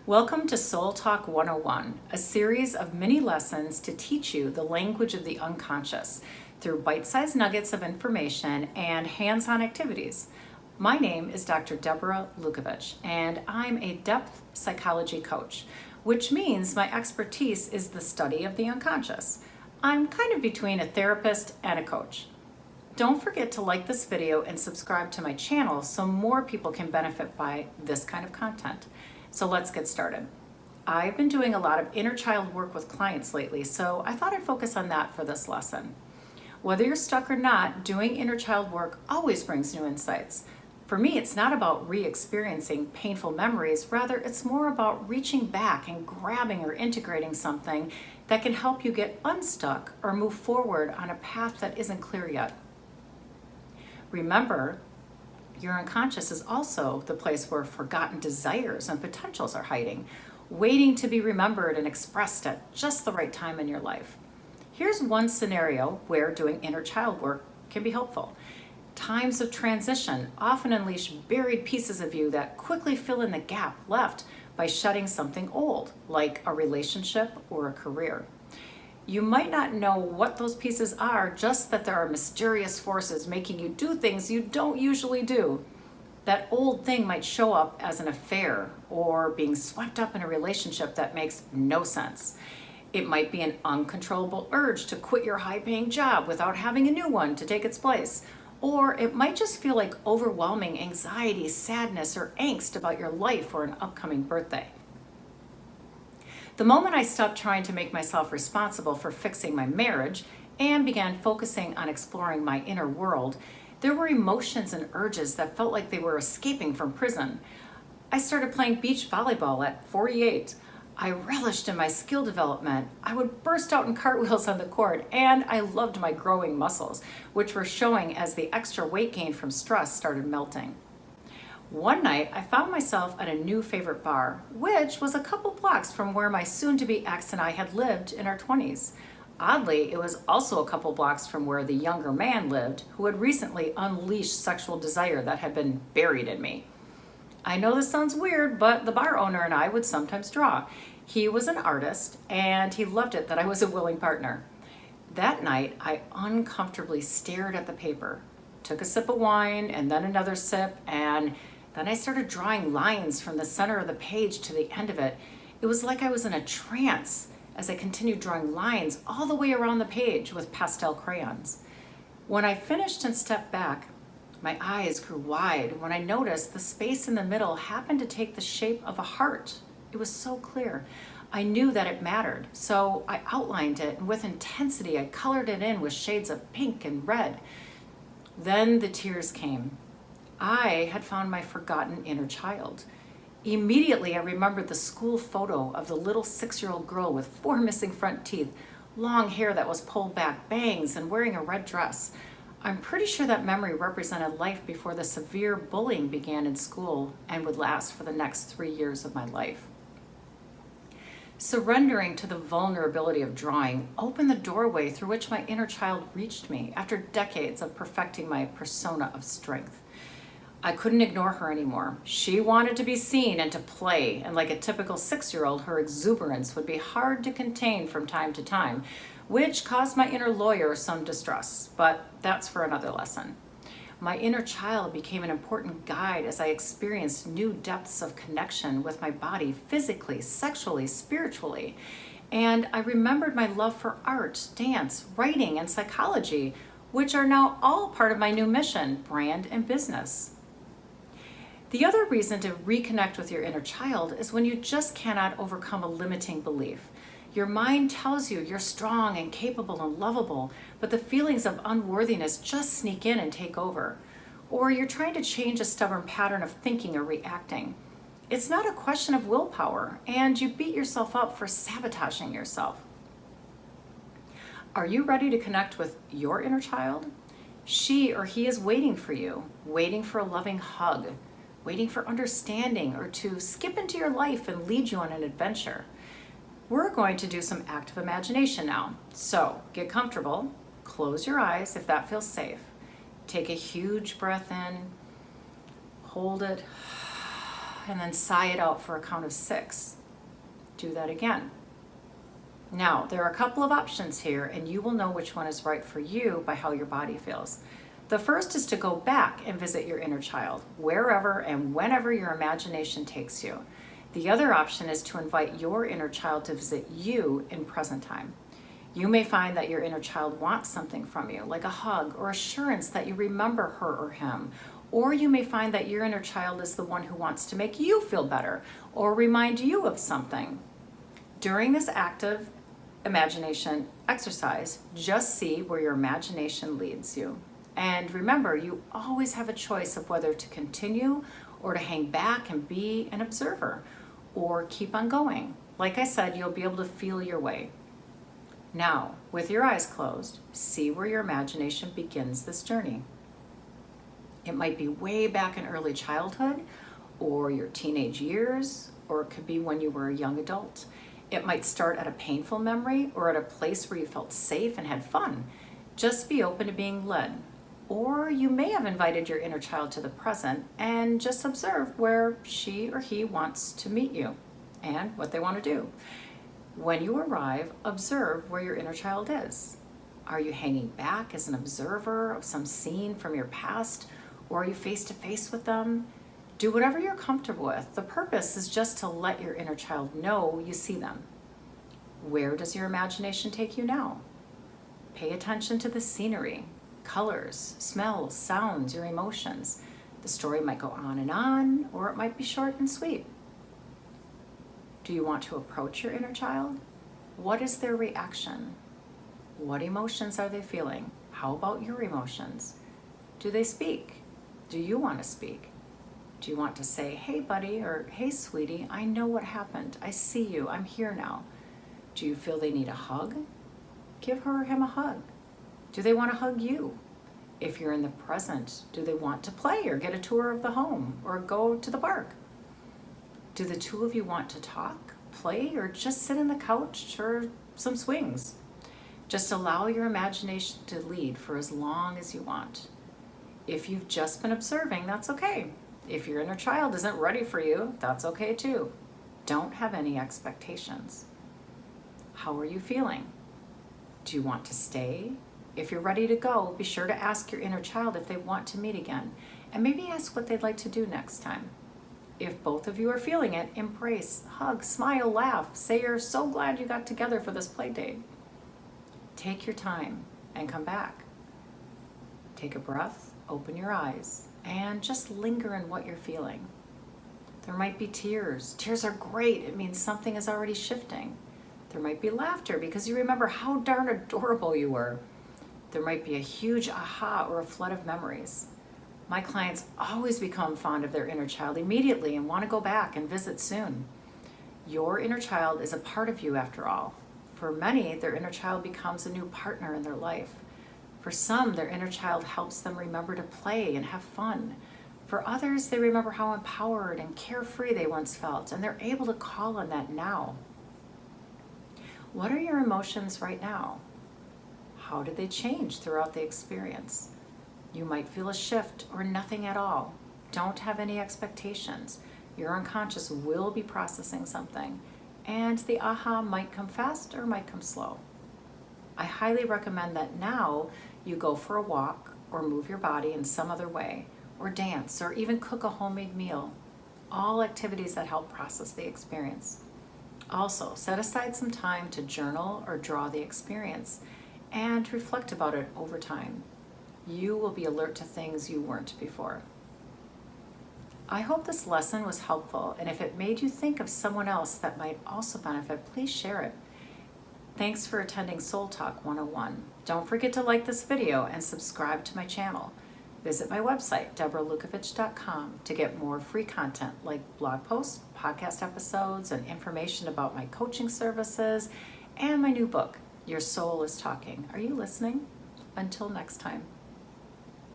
Welcome to Soul Talk 101, a series of mini lessons to teach you the language of the unconscious through bite-sized nuggets of information and hands-on activities. My name is Dr. Deborah Lukovich, and I'm a depth psychology coach, which means my expertise is the study of the unconscious. I'm kind of between a therapist and a coach. Don't forget to like this video and subscribe to my channel so more people can benefit by this kind of content. So let's get started. I've been doing a lot of inner child work with clients lately, so I thought I'd focus on that for this lesson. Whether you're stuck or not, doing inner child work always brings new insights. For me, it's not about re-experiencing painful memories, rather it's more about reaching back and grabbing or integrating something that can help you get unstuck or move forward on a path that isn't clear yet. Remember, your unconscious is also the place where forgotten desires and potentials are hiding, waiting to be remembered and expressed at just the right time in your life. Here's one scenario where doing inner child work can be helpful. Times of transition often unleash buried pieces of you that quickly fill in the gap left by shedding something old, like a relationship or a career. You might not know what those pieces are, just that there are mysterious forces making you do things you don't usually do. That old thing might show up as an affair or being swept up in a relationship that makes no sense. It might be an uncontrollable urge to quit your high-paying job without having a new one to take its place. Or it might just feel like overwhelming anxiety, sadness, or angst about your life or an upcoming birthday. The moment I stopped trying to make myself responsible for fixing my marriage and began focusing on exploring my inner world, there were emotions and urges that felt like they were escaping from prison. I started playing beach volleyball at 48. I relished in my skill development. I would burst out in cartwheels on the court, and I loved my growing muscles, which were showing as the extra weight gain from stress started melting. One night, I found myself at a new favorite bar, which was a couple blocks from where my soon-to-be ex and I had lived in our 20s. Oddly, it was also a couple blocks from where the younger man lived, who had recently unleashed sexual desire that had been buried in me. I know this sounds weird, but the bar owner and I would sometimes draw. He was an artist, and he loved it that I was a willing partner. That night, I uncomfortably stared at the paper, took a sip of wine, and then another sip, and then I started drawing lines from the center of the page to the end of it. It was like I was in a trance as I continued drawing lines all the way around the page with pastel crayons. When I finished and stepped back, my eyes grew wide when I noticed the space in the middle happened to take the shape of a heart. It was so clear. I knew that it mattered, so I outlined it, and with intensity I colored it in with shades of pink and red. Then the tears came. I had found my forgotten inner child. Immediately, I remembered the school photo of the little 6-year-old girl with 4 missing front teeth, long hair that was pulled back, bangs, and wearing a red dress. I'm pretty sure that memory represented life before the severe bullying began in school and would last for the next 3 years of my life. Surrendering to the vulnerability of drawing opened the doorway through which my inner child reached me after decades of perfecting my persona of strength. I couldn't ignore her anymore. She wanted to be seen and to play, and like a typical 6-year-old, her exuberance would be hard to contain from time to time, which caused my inner lawyer some distress, but that's for another lesson. My inner child became an important guide as I experienced new depths of connection with my body, physically, sexually, spiritually, and I remembered my love for art, dance, writing, and psychology, which are now all part of my new mission, brand and business. The other reason to reconnect with your inner child is when you just cannot overcome a limiting belief. Your mind tells you you're strong and capable and lovable, but the feelings of unworthiness just sneak in and take over. Or you're trying to change a stubborn pattern of thinking or reacting. It's not a question of willpower, and you beat yourself up for sabotaging yourself. Are you ready to connect with your inner child? She or he is waiting for you, waiting for a loving hug, waiting for understanding, or to skip into your life and lead you on an adventure. We're going to do some active imagination now. So get comfortable, close your eyes if that feels safe. Take a huge breath in, hold it, And then sigh it out for a count of 6. Do that again. Now, there are a couple of options here, and you will know which one is right for you by how your body feels. The first is to go back and visit your inner child, wherever and whenever your imagination takes you. The other option is to invite your inner child to visit you in present time. You may find that your inner child wants something from you, like a hug or assurance that you remember her or him. Or you may find that your inner child is the one who wants to make you feel better or remind you of something. During this active imagination exercise, just see where your imagination leads you. And remember, you always have a choice of whether to continue or to hang back and be an observer or keep on going. Like I said, you'll be able to feel your way. Now, with your eyes closed, see where your imagination begins this journey. It might be way back in early childhood or your teenage years, or it could be when you were a young adult. It might start at a painful memory or at a place where you felt safe and had fun. Just be open to being led. Or you may have invited your inner child to the present and just observe where she or he wants to meet you and what they want to do. When you arrive, observe where your inner child is. Are you hanging back as an observer of some scene from your past, or are you face to face with them? Do whatever you're comfortable with. The purpose is just to let your inner child know you see them. Where does your imagination take you now? Pay attention to the scenery, colors, smells, sounds, your emotions. The story might go on, or it might be short and sweet. Do you want to approach your inner child? What is their reaction? What emotions are they feeling? How about your emotions? Do they speak? Do you want to speak? Do you want to say, hey buddy, or hey sweetie, I know what happened. I see you, I'm here now. Do you feel they need a hug? Give her or him a hug. Do they want to hug you? If you're in the present, do they want to play or get a tour of the home or go to the park? Do the two of you want to talk, play, or just sit on the couch or some swings? Just allow your imagination to lead for as long as you want. If you've just been observing, that's okay. If your inner child isn't ready for you, that's okay too. Don't have any expectations. How are you feeling? Do you want to stay? If you're ready to go, be sure to ask your inner child if they want to meet again, and maybe ask what they'd like to do next time. If both of you are feeling it, embrace, hug, smile, laugh, say you're so glad you got together for this play date. Take your time and come back. Take a breath, open your eyes, and just linger in what you're feeling. There might be tears. Tears are great. It means something is already shifting. There might be laughter because you remember how darn adorable you were. There might be a huge aha or a flood of memories. My clients always become fond of their inner child immediately and want to go back and visit soon. Your inner child is a part of you after all. For many, their inner child becomes a new partner in their life. For some, their inner child helps them remember to play and have fun. For others, they remember how empowered and carefree they once felt, and they're able to call on that now. What are your emotions right now? How did they change throughout the experience? You might feel a shift or nothing at all. Don't have any expectations. Your unconscious will be processing something, and the aha might come fast or might come slow. I highly recommend that now you go for a walk or move your body in some other way, or dance, or even cook a homemade meal. All activities that help process the experience. Also, set aside some time to journal or draw the experience and reflect about it over time. You will be alert to things you weren't before. I hope this lesson was helpful, and if it made you think of someone else that might also benefit, please share it. Thanks for attending Soul Talk 101. Don't forget to like this video and subscribe to my channel. Visit my website, deborahlukovich.com, to get more free content like blog posts, podcast episodes, and information about my coaching services and my new book, Your Soul is Talking. Are you listening? Until next time.